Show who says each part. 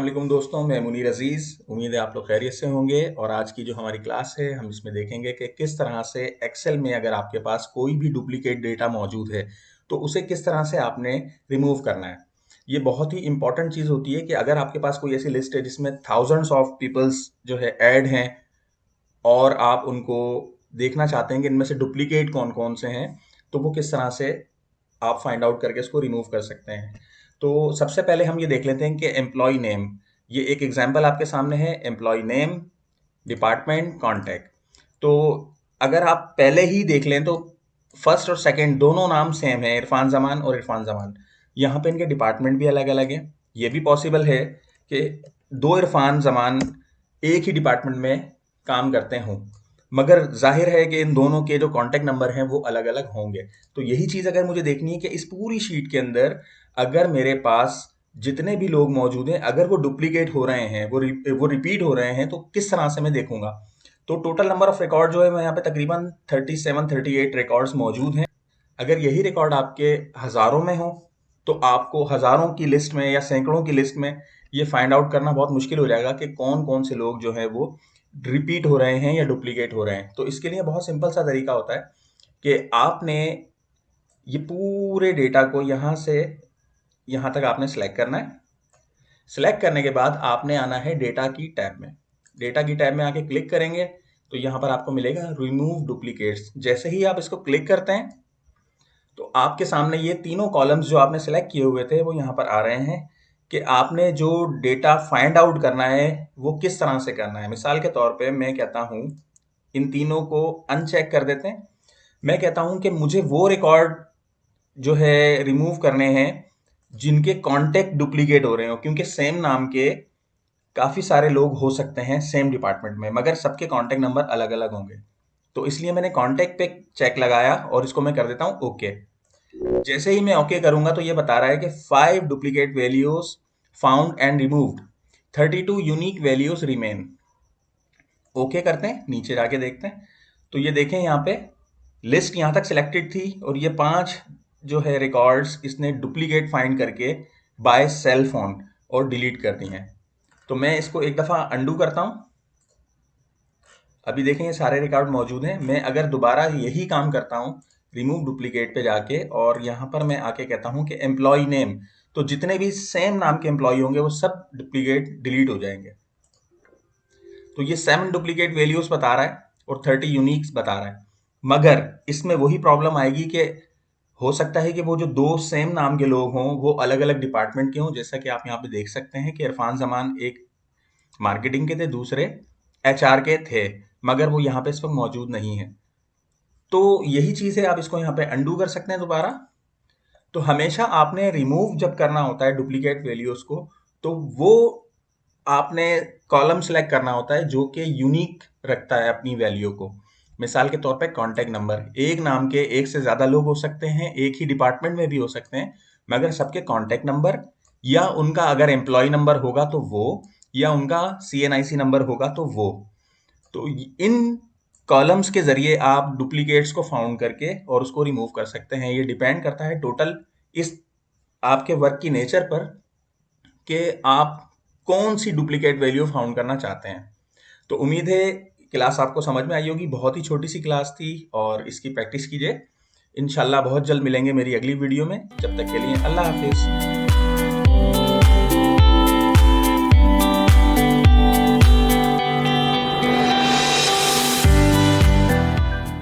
Speaker 1: अस्सलाम वालेकुम दोस्तों, मैं मुनीर अजीज़। उम्मीद है आप लोग खैरियत से होंगे। और आज की जो हमारी क्लास है हम इसमें देखेंगे कि किस तरह से एक्सेल में अगर आपके पास कोई भी डुप्लीकेट डेटा मौजूद है तो उसे किस तरह से आपने रिमूव करना है। ये बहुत ही इंपॉर्टेंट चीज़ होती है कि अगर आपके पास कोई ऐसी लिस्ट है जिसमें थाउजेंड्स ऑफ पीपल्स जो है ऐड हैं और आप उनको देखना चाहते हैं कि इनमें से डुप्लीकेट कौन कौन से हैं, तो वो किस तरह से आप फाइंड आउट करके इसको रिमूव कर सकते हैं। तो सबसे पहले हम ये देख लेते हैं कि एम्प्लॉय नेम, ये एक एग्जांपल आपके सामने है। Employee name, department, contact. तो अगर आप पहले ही देख लें तो फर्स्ट और सेकंड दोनों नाम सेम है, इरफान जमान और इरफान जमान। यहाँ पे इनके डिपार्टमेंट भी अलग अलग है। ये भी पॉसिबल है कि दो इरफान जमान एक ही डिपार्टमेंट में काम करते हों, मगर जाहिर है कि इन दोनों के जो कॉन्टैक्ट नंबर हैं वो अलग अलग होंगे। तो यही चीज़ अगर मुझे देखनी है कि इस पूरी शीट के अंदर अगर मेरे पास जितने भी लोग मौजूद हैं अगर वो डुप्लीकेट हो रहे हैं, वो रिपीट हो रहे हैं, तो किस तरह से मैं देखूंगा। तो टोटल नंबर ऑफ रिकॉर्ड जो है मैं यहाँ पे तकरीबन 37-38 रिकॉर्ड्स मौजूद हैं। अगर यही रिकॉर्ड आपके हज़ारों में हो तो आपको हज़ारों की लिस्ट में या सैकड़ों की लिस्ट में ये फाइंड आउट करना बहुत मुश्किल हो जाएगा कि कौन कौन से लोग जो है वो रिपीट हो रहे हैं या डुप्लीकेट हो रहे हैं। तो इसके लिए बहुत सिंपल सा तरीका होता है कि आपने ये पूरे डेटा को यहाँ से यहाँ तक आपने सेलेक्ट करना है। सेलेक्ट करने के बाद आपने आना है डेटा की टैब में। डेटा की टैब में आके क्लिक करेंगे तो यहाँ पर आपको मिलेगा रिमूव डुप्लीकेट्स। जैसे ही आप इसको क्लिक करते हैं तो आपके सामने ये तीनों कॉलम्स जो आपने सेलेक्ट किए हुए थे वो यहाँ पर आ रहे हैं कि आपने जो डेटा फाइंड आउट करना है वो किस तरह से करना है। मिसाल के तौर पे मैं कहता हूँ इन तीनों को अनचेक कर देते हैं। मैं कहता हूँ कि मुझे वो रिकॉर्ड जो है रिमूव करने हैं जिनके कॉन्टेक्ट डुप्लीकेट हो रहे हो, क्योंकि सेम नाम के काफ़ी सारे लोग हो सकते हैं सेम डिपार्टमेंट में, मगर सबके कॉन्टेक्ट नंबर अलग अलग होंगे। तो इसलिए मैंने कॉन्टेक्ट पे चेक लगाया और इसको मैं कर देता हूँ ओके। जैसे ही मैं ओके करूंगा तो ये बता रहा है कि 5 duplicate values found and removed, 32 unique values remain. Okay करते हैं, नीचे जाके देखते हैं तो ये देखें यहाँ पे लिस्ट यहाँ तक सिलेक्टेड थी और ये 5 जो है रिकॉर्ड्स इसने डुप्लीकेट फाइंड करके बाय सेल फोन और डिलीट कर दी हैं। तो मैं इसको एक दफ़ा अंडू करता हूँ। अभी देखें ये सारे रिकॉर्ड मौजूद हैं। मैं अगर दोबारा यही काम करता हूँ रिमूव डुप्लीकेट पे जाके और यहाँ पर मैं आके कहता हूँ कि एम्प्लॉय नेम, तो जितने भी सेम नाम के एम्प्लॉय होंगे वो सब डुप्लीकेट डिलीट हो जाएंगे। तो ये 7 डुप्लीकेट वैल्यूज बता रहा है और 30 यूनिक्स बता रहा है, मगर इसमें वही प्रॉब्लम आएगी कि हो सकता है कि वो जो दो सेम नाम के लोग हों वो अलग अलग डिपार्टमेंट के हों। जैसा कि आप यहाँ पे देख सकते हैं कि इरफान जमान एक मार्केटिंग के थे, दूसरे एचआर के थे, मगर वो यहाँ पे इस वक्त मौजूद नहीं है। तो यही चीज़ है, आप इसको यहाँ पे अंडू कर सकते हैं दोबारा। तो हमेशा आपने रिमूव जब करना होता है डुप्लीकेट वैल्यूज को तो वो आपने कॉलम सेलेक्ट करना होता है जो कि यूनिक रखता है अपनी वैल्यू को। मिसाल के तौर पे कॉन्टैक्ट नंबर, एक नाम के एक से ज़्यादा लोग हो सकते हैं, एक ही डिपार्टमेंट में भी हो सकते हैं, मगर सबके कॉन्टैक्ट नंबर या उनका अगर एम्प्लॉय नंबर होगा तो वो, या उनका सीएनआईसी नंबर होगा तो वो। तो इन कॉलम्स के ज़रिए आप डुप्लीकेट्स को फाउंड करके और उसको रिमूव कर सकते हैं। ये डिपेंड करता है टोटल इस आपके वर्क की नेचर पर कि आप कौन सी डुप्लीकेट वैल्यू फाउंड करना चाहते हैं। तो उम्मीद है क्लास आपको समझ में आई होगी। बहुत ही छोटी सी क्लास थी और इसकी प्रैक्टिस कीजिए। इंशाल्लाह बहुत जल्द मिलेंगे मेरी अगली वीडियो में। जब तक के लिए अल्लाह हाफिज़।